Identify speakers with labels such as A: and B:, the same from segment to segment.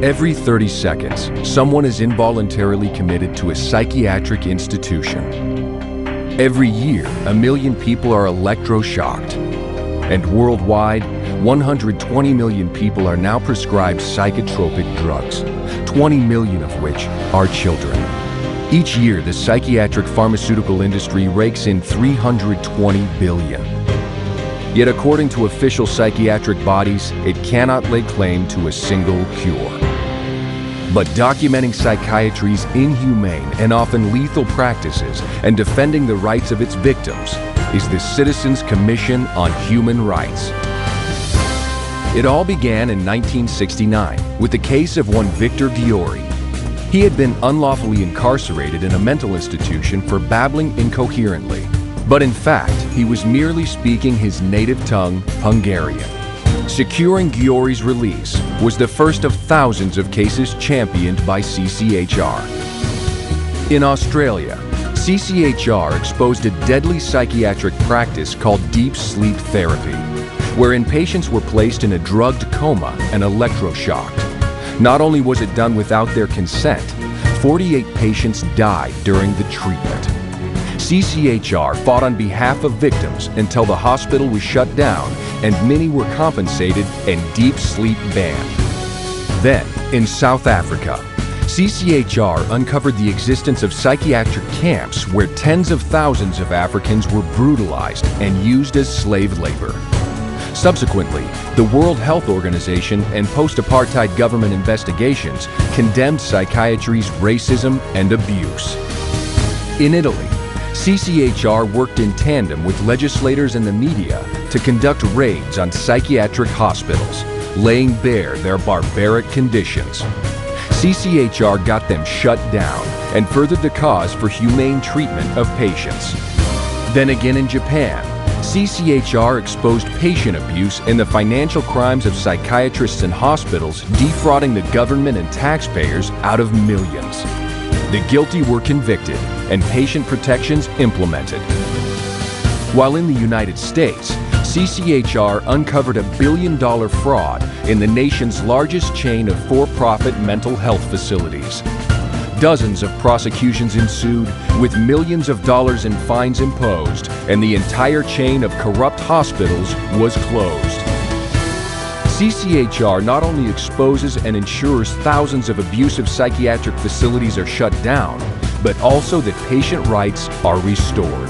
A: Every 30 seconds, someone is involuntarily committed to a psychiatric institution. Every year, 1 million people are electroshocked. And worldwide, 120 million people are now prescribed psychotropic drugs, 20 million of which are children. Each year, the psychiatric pharmaceutical industry rakes in $320 billion. Yet according to official psychiatric bodies, it cannot lay claim to a single cure. But documenting psychiatry's inhumane and often lethal practices and defending the rights of its victims is the Citizens Commission on Human Rights. It all began in 1969 with the case of one Victor Giori. He had been unlawfully incarcerated in a mental institution for babbling incoherently. But in fact, he was merely speaking his native tongue, Hungarian. Securing Giori's release was the first of thousands of cases championed by CCHR. In Australia, CCHR exposed a deadly psychiatric practice called deep sleep therapy, wherein patients were placed in a drugged coma and electroshocked. Not only was it done without their consent, 48 patients died during the treatment. CCHR fought on behalf of victims until the hospital was shut down and many were compensated and deep sleep banned. Then, in South Africa, CCHR uncovered the existence of psychiatric camps where tens of thousands of Africans were brutalized and used as slave labor. Subsequently, the World Health Organization and post-apartheid government investigations condemned psychiatry's racism and abuse. In Italy, CCHR worked in tandem with legislators and the media to conduct raids on psychiatric hospitals, laying bare their barbaric conditions. CCHR got them shut down and furthered the cause for humane treatment of patients. Then again in Japan, CCHR exposed patient abuse and the financial crimes of psychiatrists and hospitals, defrauding the government and taxpayers out of millions. The guilty were convicted and patient protections implemented. While in the United States, CCHR uncovered $1 billion fraud in the nation's largest chain of for-profit mental health facilities. Dozens of prosecutions ensued, with millions of dollars in fines imposed, and the entire chain of corrupt hospitals was closed. CCHR not only exposes and ensures thousands of abusive psychiatric facilities are shut down, but also that patient rights are restored.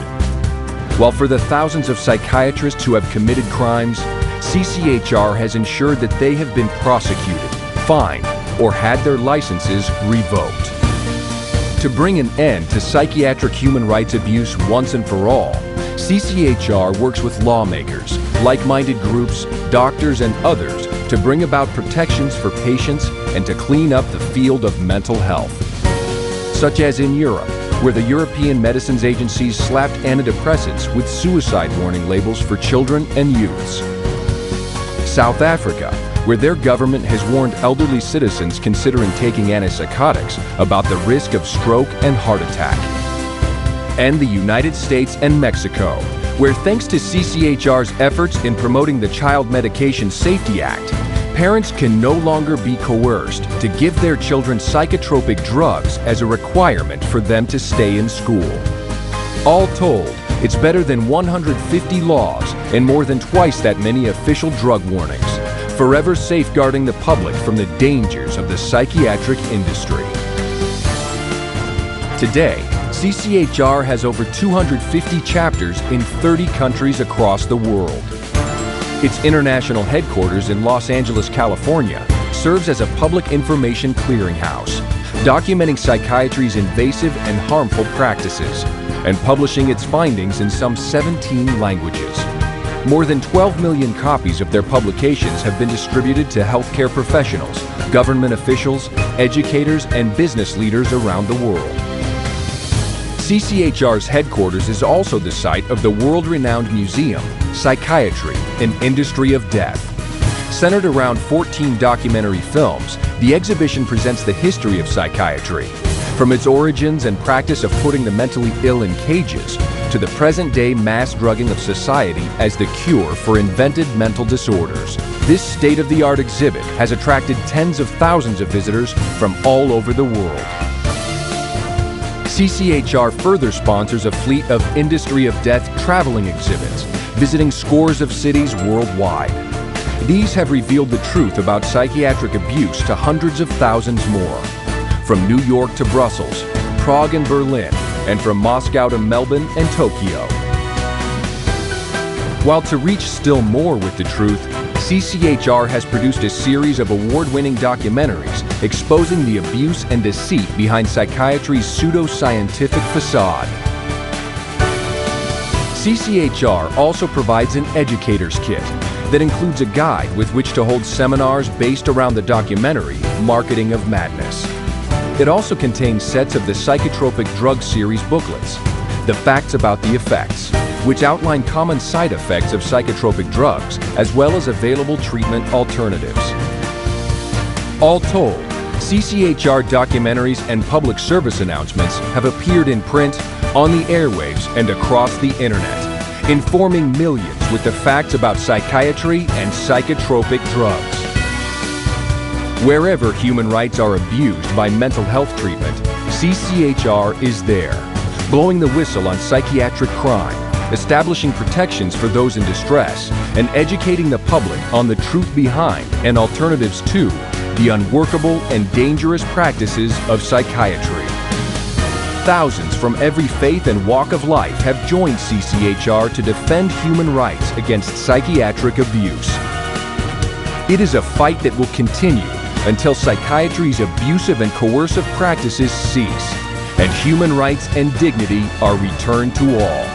A: While for the thousands of psychiatrists who have committed crimes, CCHR has ensured that they have been prosecuted, fined, or had their licenses revoked. To bring an end to psychiatric human rights abuse once and for all, CCHR works with lawmakers, like-minded groups, doctors, and others to bring about protections for patients and to clean up the field of mental health. Such as in Europe, where the European Medicines Agencies slapped antidepressants with suicide warning labels for children and youths. South Africa, where their government has warned elderly citizens considering taking antipsychotics about the risk of stroke and heart attack. And the United States and Mexico, where thanks to CCHR's efforts in promoting the Child Medication Safety Act, parents can no longer be coerced to give their children psychotropic drugs as a requirement for them to stay in school. All told, it's better than 150 laws and more than twice that many official drug warnings, forever safeguarding the public from the dangers of the psychiatric industry. Today, CCHR has over 250 chapters in 30 countries across the world. Its international headquarters in Los Angeles, California, serves as a public information clearinghouse, documenting psychiatry's invasive and harmful practices, and publishing its findings in some 17 languages. More than 12 million copies of their publications have been distributed to healthcare professionals, government officials, educators, and business leaders around the world. CCHR's headquarters is also the site of the world-renowned museum, Psychiatry, an Industry of Death. Centered around 14 documentary films, the exhibition presents the history of psychiatry, From its origins and practice of putting the mentally ill in cages, to the present-day mass drugging of society as the cure for invented mental disorders, this state-of-the-art exhibit has attracted tens of thousands of visitors from all over the world. CCHR further sponsors a fleet of Industry of Death traveling exhibits, visiting scores of cities worldwide. These have revealed the truth about psychiatric abuse to hundreds of thousands more. From New York to Brussels, Prague and Berlin, and from Moscow to Melbourne and Tokyo. While to reach still more with the truth, CCHR has produced a series of award-winning documentaries exposing the abuse and deceit behind psychiatry's pseudo-scientific facade. CCHR also provides an educator's kit that includes a guide with which to hold seminars based around the documentary Marketing of Madness. It also contains sets of the Psychotropic Drug Series booklets, The Facts About the Effects, which outline common side effects of psychotropic drugs, as well as available treatment alternatives. All told, CCHR documentaries and public service announcements have appeared in print, on the airwaves, and across the internet, informing millions with the facts about psychiatry and psychotropic drugs. Wherever human rights are abused by mental health treatment, CCHR is there, blowing the whistle on psychiatric crime, establishing protections for those in distress, and educating the public on the truth behind and alternatives to the unworkable and dangerous practices of psychiatry. Thousands from every faith and walk of life have joined CCHR to defend human rights against psychiatric abuse. It is a fight that will continue until psychiatry's abusive and coercive practices cease, and human rights and dignity are returned to all.